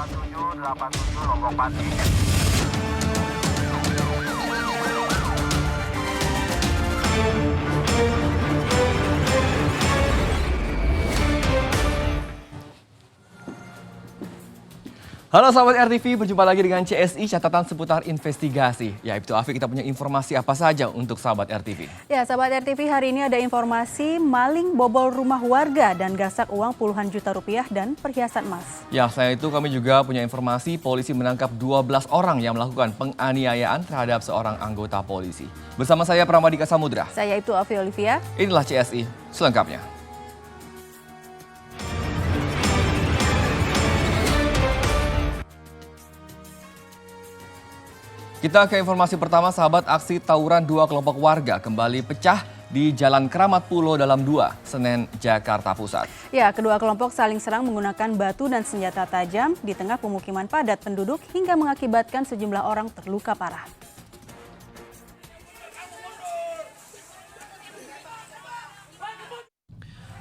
8787 Lombok Pati. Halo sahabat RTV, berjumpa lagi dengan CSI catatan seputar investigasi. Ya, Ibtu Afiq, kita punya informasi apa saja untuk sahabat RTV? Ya, sahabat RTV, hari ini ada informasi maling bobol rumah warga dan gasak uang puluhan juta rupiah dan perhiasan emas. Ya, selain itu kami juga punya informasi polisi menangkap 12 orang yang melakukan penganiayaan terhadap seorang anggota polisi. Bersama saya Pramadika Samudra. Saya Ibtu Afi Olivia. Inilah CSI selengkapnya. Kita ke informasi pertama, sahabat. Aksi tawuran dua kelompok warga kembali pecah di Jalan Keramat Pulo Dalam 2, Senen, Jakarta Pusat. Ya, kedua kelompok saling serang menggunakan batu dan senjata tajam di tengah pemukiman padat penduduk hingga mengakibatkan sejumlah orang terluka parah.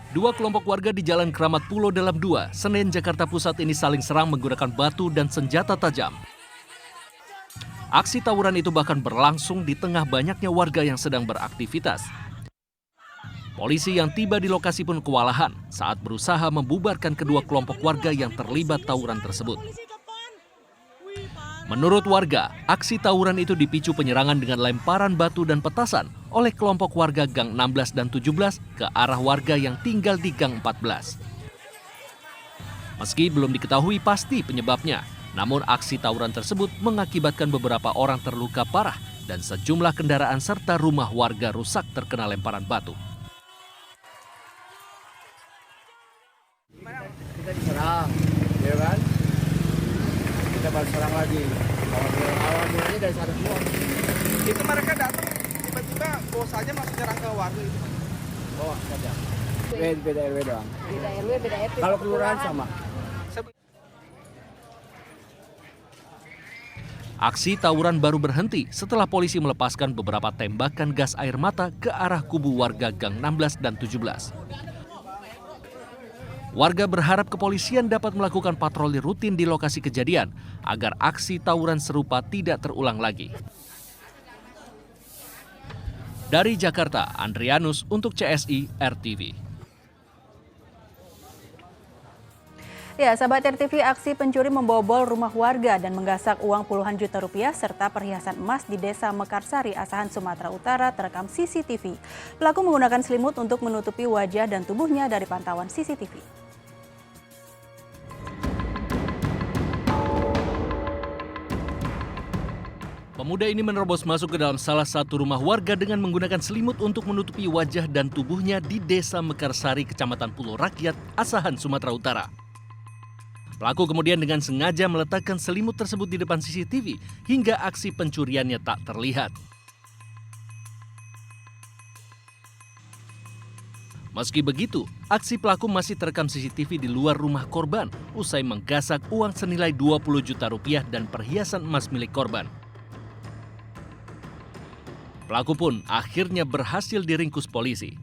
Dua kelompok warga di Jalan Keramat Pulo Dalam 2, Senen, Jakarta Pusat ini saling serang menggunakan batu dan senjata tajam. Aksi tawuran itu bahkan berlangsung di tengah banyaknya warga yang sedang beraktivitas. Polisi yang tiba di lokasi pun kewalahan saat berusaha membubarkan kedua kelompok warga yang terlibat tawuran tersebut. Menurut warga, aksi tawuran itu dipicu penyerangan dengan lemparan batu dan petasan oleh kelompok warga Gang 16 dan 17 ke arah warga yang tinggal di Gang 14. Meski belum diketahui pasti penyebabnya, namun aksi tawuran tersebut mengakibatkan beberapa orang terluka parah dan sejumlah kendaraan serta rumah warga rusak terkena lemparan batu. Kita diserang, ya kan? Kita baru serang lagi. Awal mulanya dari sana semua. Itu mereka datang tiba-tiba bosanya masuk nyerang ke warga itu. Oh, ada. Beda RW doang. Beda RW, beda RT. Kalau kelurahan sama. Aksi tawuran baru berhenti setelah polisi melepaskan beberapa tembakan gas air mata ke arah kubu warga Gang 16 dan 17. Warga berharap kepolisian dapat melakukan patroli rutin di lokasi kejadian agar aksi tawuran serupa tidak terulang lagi. Dari Jakarta, Andrianus untuk CSI RTV. Ya, sahabat RTV, aksi pencuri membobol rumah warga dan menggasak uang puluhan juta rupiah serta perhiasan emas di Desa Mekarsari, Asahan, Sumatera Utara terekam CCTV. Pelaku menggunakan selimut untuk menutupi wajah dan tubuhnya dari pantauan CCTV. Pemuda ini menerobos masuk ke dalam salah satu rumah warga dengan menggunakan selimut untuk menutupi wajah dan tubuhnya di Desa Mekarsari, Kecamatan Pulau Rakyat, Asahan, Sumatera Utara. Pelaku kemudian dengan sengaja meletakkan selimut tersebut di depan CCTV hingga aksi pencuriannya tak terlihat. Meski begitu, aksi pelaku masih terekam CCTV di luar rumah korban usai menggasak uang senilai 20 juta rupiah dan perhiasan emas milik korban. Pelaku pun akhirnya berhasil diringkus polisi.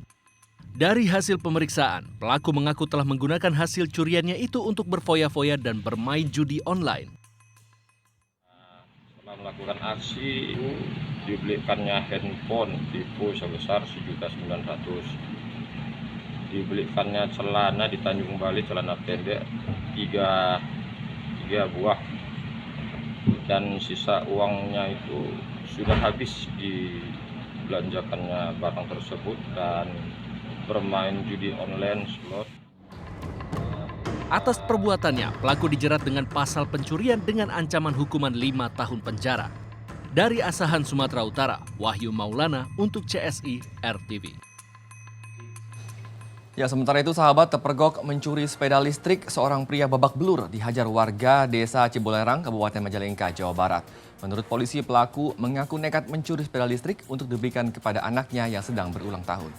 Dari hasil pemeriksaan, pelaku mengaku telah menggunakan hasil curiannya itu untuk berfoya-foya dan bermain judi online. Setelah melakukan aksi, dibelikannya handphone tipu sebesar 1.900.000. Dibelikannya celana di Tanjung Bali, celana pendek 3 buah. Dan sisa uangnya itu sudah habis dibelanjakannya barang tersebut dan bermain judi online slot. Atas perbuatannya, pelaku dijerat dengan pasal pencurian dengan ancaman hukuman 5 tahun penjara. Dari Asahan, Sumatera Utara, Wahyu Maulana untuk CSI RTV. Ya, sementara itu sahabat, terpergok mencuri sepeda listrik, seorang pria babak belur dihajar warga Desa Cibolerang, Kabupaten Majalengka, Jawa Barat. Menurut polisi, pelaku mengaku nekat mencuri sepeda listrik untuk diberikan kepada anaknya yang sedang berulang tahun.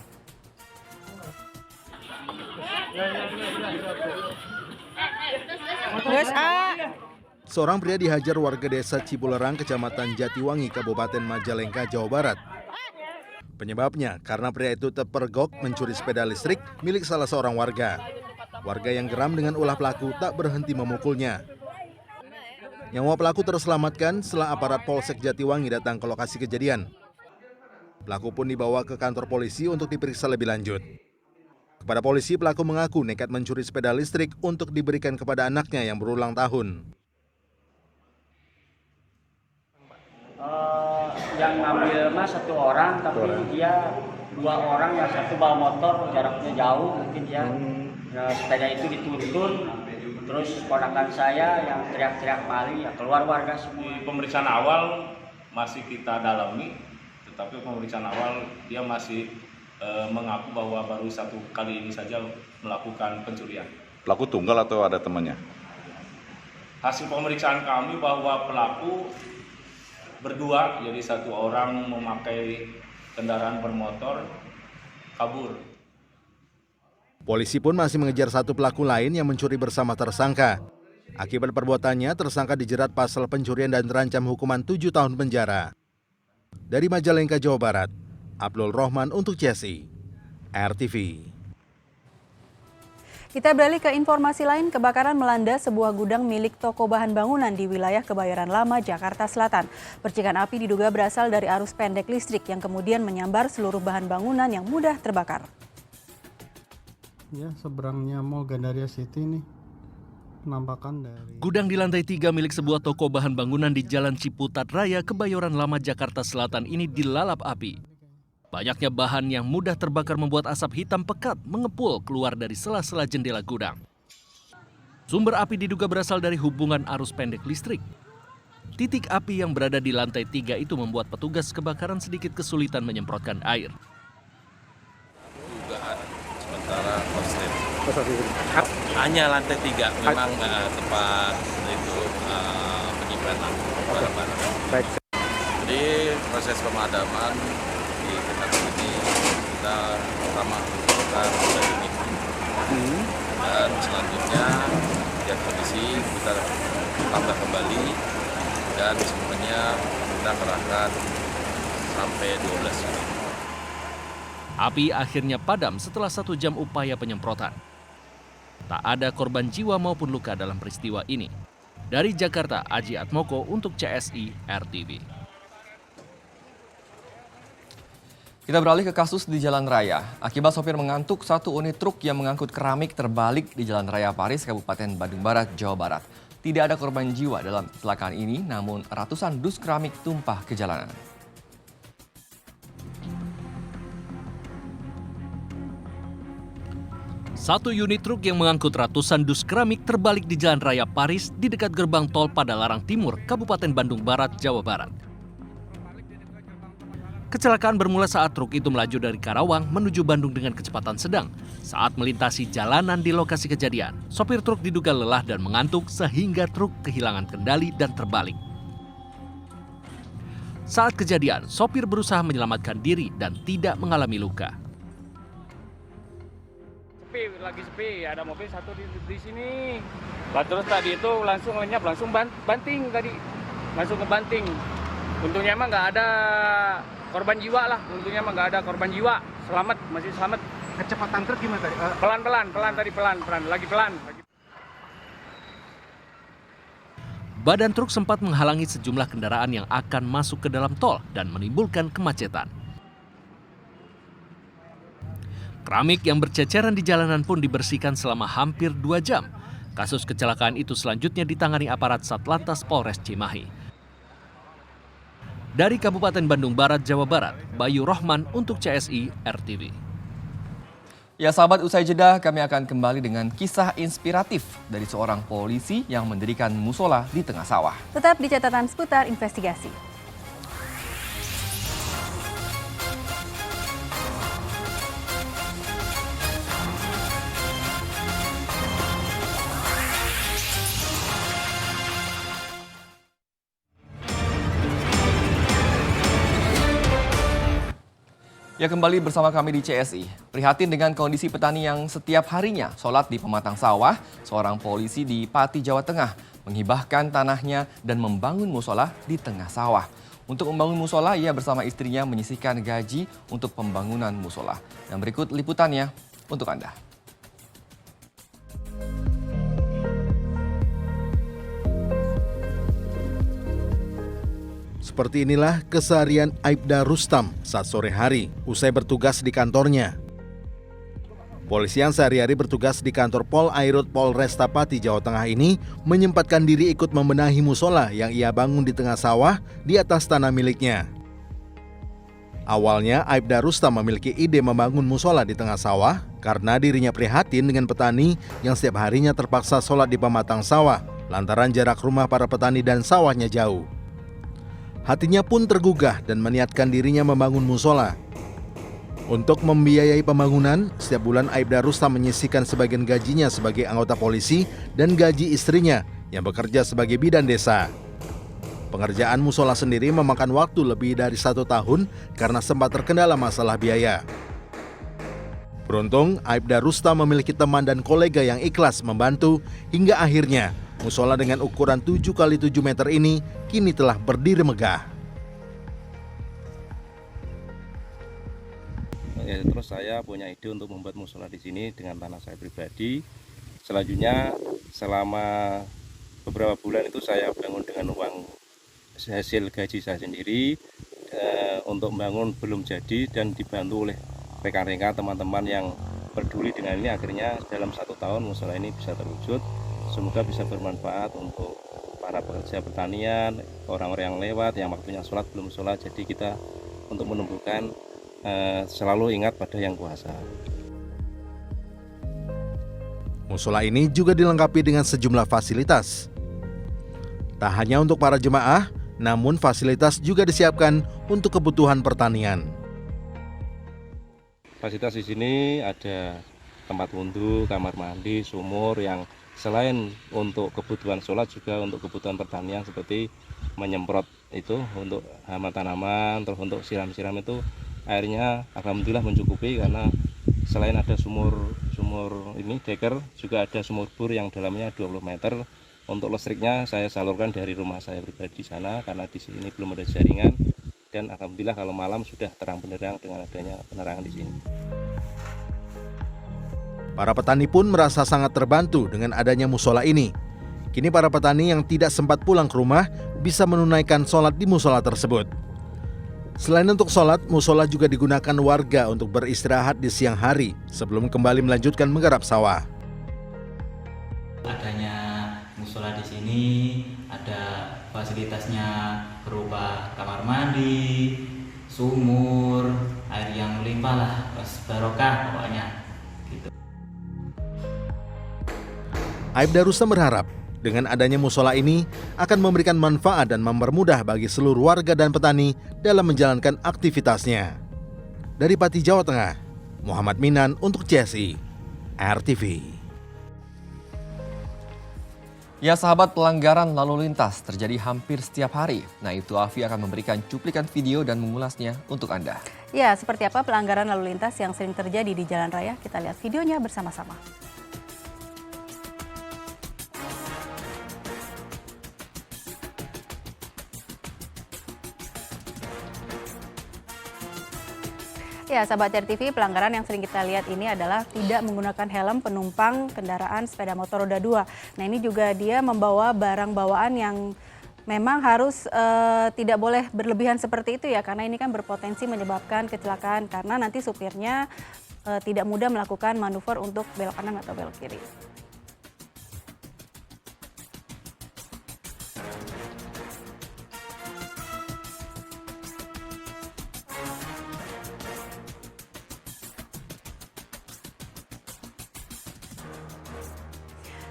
Seorang pria dihajar warga Desa Cibolerang, Kecamatan Jatiwangi, Kabupaten Majalengka, Jawa Barat. Penyebabnya karena pria itu terpergok mencuri sepeda listrik milik salah seorang warga. Warga yang geram dengan ulah pelaku tak berhenti memukulnya. Nyawa pelaku terselamatkan setelah aparat Polsek Jatiwangi datang ke lokasi kejadian. Pelaku pun dibawa ke kantor polisi untuk diperiksa lebih lanjut. Kepada polisi, pelaku mengaku nekat mencuri sepeda listrik untuk diberikan kepada anaknya yang berulang tahun. Yang ngambil mas 1 orang, tapi dia 2 orang, yang 1 bawa motor, jaraknya jauh, mungkin dia sepeda itu dituntun. Terus ponakan saya yang teriak-teriak maling, ya keluar warga semua. Di pemeriksaan awal masih kita dalami, tetapi pemeriksaan awal dia masih mengaku bahwa baru 1 kali ini saja melakukan pencurian. Pelaku tunggal atau ada temannya? Hasil pemeriksaan kami bahwa pelaku berdua, jadi 1 orang memakai kendaraan bermotor kabur. Polisi pun masih mengejar 1 pelaku lain yang mencuri bersama tersangka. Akibat perbuatannya, tersangka dijerat pasal pencurian dan terancam hukuman 7 tahun penjara. Dari Majalengka, Jawa Barat, Abdul Rohman untuk CSI, RTV. Kita beralih ke informasi lain, kebakaran melanda sebuah gudang milik toko bahan bangunan di wilayah Kebayoran Lama, Jakarta Selatan. Percikan api diduga berasal dari arus pendek listrik yang kemudian menyambar seluruh bahan bangunan yang mudah terbakar. Ya, seberangnya Mall Gandaria City nih. Penampakan dari Gudang di lantai 3 milik sebuah toko bahan bangunan di Jalan Ciputat Raya, Kebayoran Lama, Jakarta Selatan ini dilalap api. Banyaknya bahan yang mudah terbakar membuat asap hitam pekat mengepul keluar dari sela-sela jendela gudang. Sumber api diduga berasal dari hubungan arus pendek listrik. Titik api yang berada di lantai 3 itu membuat petugas kebakaran sedikit kesulitan menyemprotkan air. Sementara korslet hanya lantai 3 memang tempat itu penyimpanan barang-barang. Jadi proses pemadaman di tempat ini kita pertama melakukan ini dan selanjutnya pihak kondisi kita tambah kembali dan semuanya kita kerahkan sampai 12 unit. Api akhirnya padam setelah 1 jam upaya penyemprotan. Tak ada korban jiwa maupun luka dalam peristiwa ini. Dari Jakarta, Aji Atmoko untuk CSI RTV. Kita beralih ke kasus di Jalan Raya. Akibat sopir mengantuk, 1 unit truk yang mengangkut keramik terbalik di Jalan Raya Paris, Kabupaten Bandung Barat, Jawa Barat. Tidak ada korban jiwa dalam kecelakaan ini, namun ratusan dus keramik tumpah ke jalanan. Satu unit truk yang mengangkut ratusan dus keramik terbalik di Jalan Raya Paris di dekat gerbang tol Padalarang Timur, Kabupaten Bandung Barat, Jawa Barat. Kecelakaan bermula saat truk itu melaju dari Karawang menuju Bandung dengan kecepatan sedang. Saat melintasi jalanan di lokasi kejadian, sopir truk diduga lelah dan mengantuk sehingga truk kehilangan kendali dan terbalik. Saat kejadian, sopir berusaha menyelamatkan diri dan tidak mengalami luka. Lagi sepi, ada mobil 1 di sini. Terus tadi itu langsung lenyap, langsung banting tadi, langsung ke banting. Untungnya emang nggak ada korban jiwa lah, untungnya emang nggak ada korban jiwa, selamat, masih selamat. Kecepatan truk gimana tadi? Pelan, lagi pelan. Badan truk sempat menghalangi sejumlah kendaraan yang akan masuk ke dalam tol dan menimbulkan kemacetan. Keramik yang berceceran di jalanan pun dibersihkan selama hampir 2 jam. Kasus kecelakaan itu selanjutnya ditangani aparat Satlantas Polres Cimahi. Dari Kabupaten Bandung Barat, Jawa Barat, Bayu Rohman untuk CSI RTV. Ya sahabat, usai jeda kami akan kembali dengan kisah inspiratif dari seorang polisi yang mendirikan musola di tengah sawah. Tetap di catatan seputar investigasi. Ya, kembali bersama kami di CSI. Prihatin dengan kondisi petani yang setiap harinya sholat di pematang sawah, seorang polisi di Pati, Jawa Tengah menghibahkan tanahnya dan membangun musola di tengah sawah. Untuk membangun musola, ia bersama istrinya menyisihkan gaji untuk pembangunan musola. Dan berikut liputannya untuk Anda. Seperti inilah keseharian Aibda Rustam saat sore hari usai bertugas di kantornya. Polisi yang sehari-hari bertugas di kantor Pol Airut Polresta Pati, Jawa Tengah ini menyempatkan diri ikut membenahi musola yang ia bangun di tengah sawah di atas tanah miliknya. Awalnya Aibda Rustam memiliki ide membangun musola di tengah sawah karena dirinya prihatin dengan petani yang setiap harinya terpaksa sholat di pematang sawah lantaran jarak rumah para petani dan sawahnya jauh. Hatinya pun tergugah dan meniatkan dirinya membangun musola. Untuk membiayai pembangunan, setiap bulan Aibda Rustam menyisihkan sebagian gajinya sebagai anggota polisi dan gaji istrinya yang bekerja sebagai bidan desa. Pengerjaan musola sendiri memakan waktu lebih dari 1 tahun karena sempat terkendala masalah biaya. Beruntung, Aibda Rustam memiliki teman dan kolega yang ikhlas membantu hingga akhirnya musola dengan ukuran 7x7 meter ini kini telah berdiri megah. Ya, terus saya punya ide untuk membuat musola di sini dengan tanah saya pribadi. Selanjutnya selama beberapa bulan itu saya bangun dengan uang hasil gaji saya sendiri. Untuk membangun belum jadi dan dibantu oleh rekan-rekan teman-teman yang peduli dengan ini. Akhirnya dalam 1 tahun musola ini bisa terwujud. Semoga bisa bermanfaat untuk para pekerja pertanian, orang-orang yang lewat, yang waktunya sholat belum sholat. Jadi kita untuk menumbuhkan selalu ingat pada yang kuasa. Musola ini juga dilengkapi dengan sejumlah fasilitas. Tak hanya untuk para jemaah, namun fasilitas juga disiapkan untuk kebutuhan pertanian. Fasilitas di sini ada tempat wudhu, kamar mandi, sumur yang selain untuk kebutuhan sholat juga untuk kebutuhan pertanian seperti menyemprot itu untuk hama tanaman, terus untuk siram-siram itu airnya alhamdulillah mencukupi karena selain ada sumur ini deker juga ada sumur bor yang dalamnya 20 meter. Untuk listriknya saya salurkan dari rumah saya pribadi sana karena di sini belum ada jaringan dan alhamdulillah kalau malam sudah terang benderang dengan adanya penerangan di sini. Para petani pun merasa sangat terbantu dengan adanya musola ini. Kini para petani yang tidak sempat pulang ke rumah bisa menunaikan sholat di musola tersebut. Selain untuk sholat, musola juga digunakan warga untuk beristirahat di siang hari sebelum kembali melanjutkan menggarap sawah. Adanya musola di sini ada fasilitasnya berupa kamar mandi, sumur, air yang melimpah lah, barokah pokoknya. Gitu. Aibda Rustam berharap dengan adanya musola ini akan memberikan manfaat dan mempermudah bagi seluruh warga dan petani dalam menjalankan aktivitasnya. Dari Pati, Jawa Tengah, Muhammad Minan untuk CSI RTV. Ya sahabat, pelanggaran lalu lintas terjadi hampir setiap hari. Nah itu Afi akan memberikan cuplikan video dan mengulasnya untuk Anda. Ya, seperti apa pelanggaran lalu lintas yang sering terjadi di jalan raya? Kita lihat videonya bersama-sama. Ya, sahabat RTV, pelanggaran yang sering kita lihat ini adalah tidak menggunakan helm penumpang kendaraan sepeda motor roda 2. Nah, ini juga dia membawa barang bawaan yang memang harus tidak boleh berlebihan seperti itu ya, karena ini kan berpotensi menyebabkan kecelakaan karena nanti supirnya tidak mudah melakukan manuver untuk belok kanan atau belok kiri.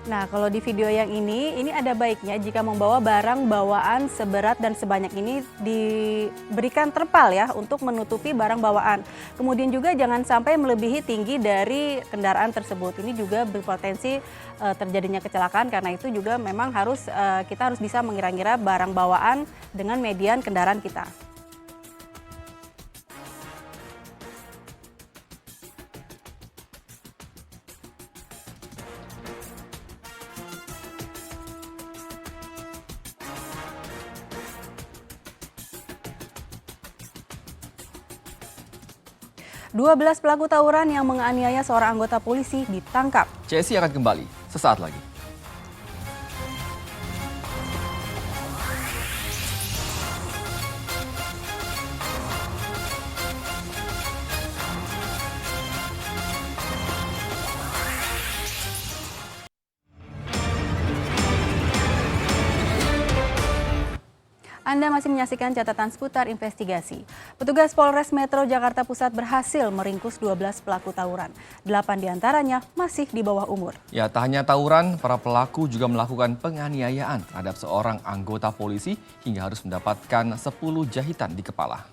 'Nah, kalau di video yang ini ada baiknya jika membawa barang bawaan seberat dan sebanyak ini diberikan terpal ya untuk menutupi barang bawaan. Kemudian juga jangan sampai melebihi tinggi dari kendaraan tersebut. Ini juga berpotensi terjadinya kecelakaan, karena itu juga memang kita harus bisa mengira-ngira barang bawaan dengan median kendaraan kita. Dua 12 pelaku tawuran yang menganiaya seorang anggota polisi ditangkap. CSI akan kembali sesaat lagi. Anda masih menyaksikan catatan seputar investigasi. Petugas Polres Metro Jakarta Pusat berhasil meringkus 12 pelaku tawuran. 8 diantaranya masih di bawah umur. Ya, tak hanya tawuran, para pelaku juga melakukan penganiayaan terhadap seorang anggota polisi hingga harus mendapatkan 10 jahitan di kepala.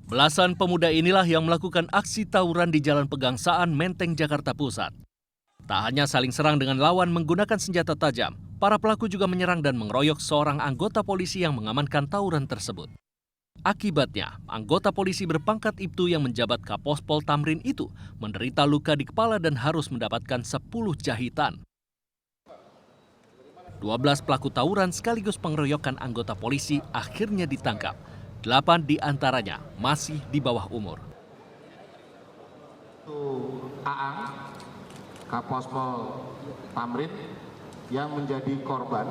Belasan pemuda inilah yang melakukan aksi tawuran di Jalan Pegangsaan, Menteng, Jakarta Pusat. Tak hanya saling serang dengan lawan menggunakan senjata tajam, para pelaku juga menyerang dan mengeroyok seorang anggota polisi yang mengamankan tawuran tersebut. Akibatnya, anggota polisi berpangkat Ibtu yang menjabat Kapospol Tamrin itu menderita luka di kepala dan harus mendapatkan 10 jahitan. 12 pelaku tawuran sekaligus pengeroyokan anggota polisi akhirnya ditangkap. 8 di antaranya masih di bawah umur. Aang, Kapospol Tamrin yang menjadi korban.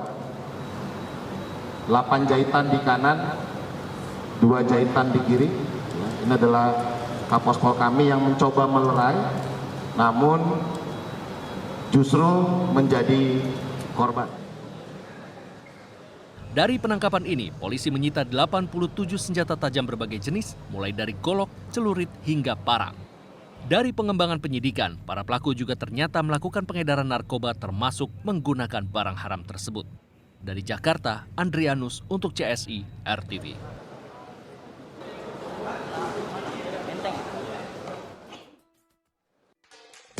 8 jahitan di kanan, 2 jahitan di kiri. Ini adalah Kapospol kami yang mencoba melerai, namun justru menjadi korban. Dari penangkapan ini, polisi menyita 87 senjata tajam berbagai jenis, mulai dari golok, celurit, hingga parang. Dari pengembangan penyidikan, para pelaku juga ternyata melakukan pengedaran narkoba termasuk menggunakan barang haram tersebut. Dari Jakarta, Andrianus untuk CSI RTV.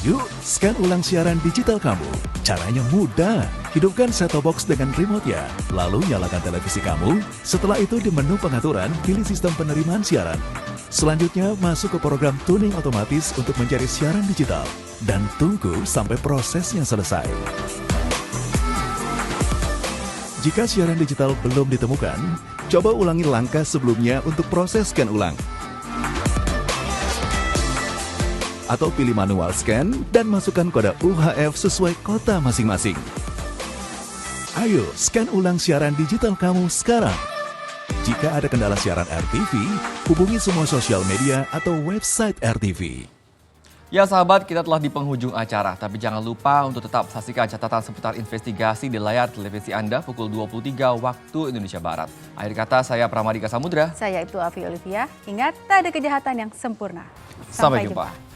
Yuk, scan ulang siaran digital kamu. Caranya mudah. Hidupkan set-top box dengan remote-nya. Lalu nyalakan televisi kamu. Setelah itu di menu pengaturan, pilih sistem penerimaan siaran. Selanjutnya, masuk ke program tuning otomatis untuk mencari siaran digital. Dan tunggu sampai prosesnya selesai. Jika siaran digital belum ditemukan, coba ulangi langkah sebelumnya untuk proses scan ulang. Atau pilih manual scan dan masukkan kode UHF sesuai kota masing-masing. Ayo, scan ulang siaran digital kamu sekarang. Jika ada kendala siaran RTV, hubungi semua sosial media atau website RTV. Ya sahabat, kita telah di penghujung acara, tapi jangan lupa untuk tetap saksikan catatan seputar investigasi di layar televisi Anda pukul 23 waktu Indonesia Barat. Akhir kata, saya Pramadika Samudra. Saya Ibtu Afi Olivia. Ingat, tak ada kejahatan yang sempurna. Sampai jumpa.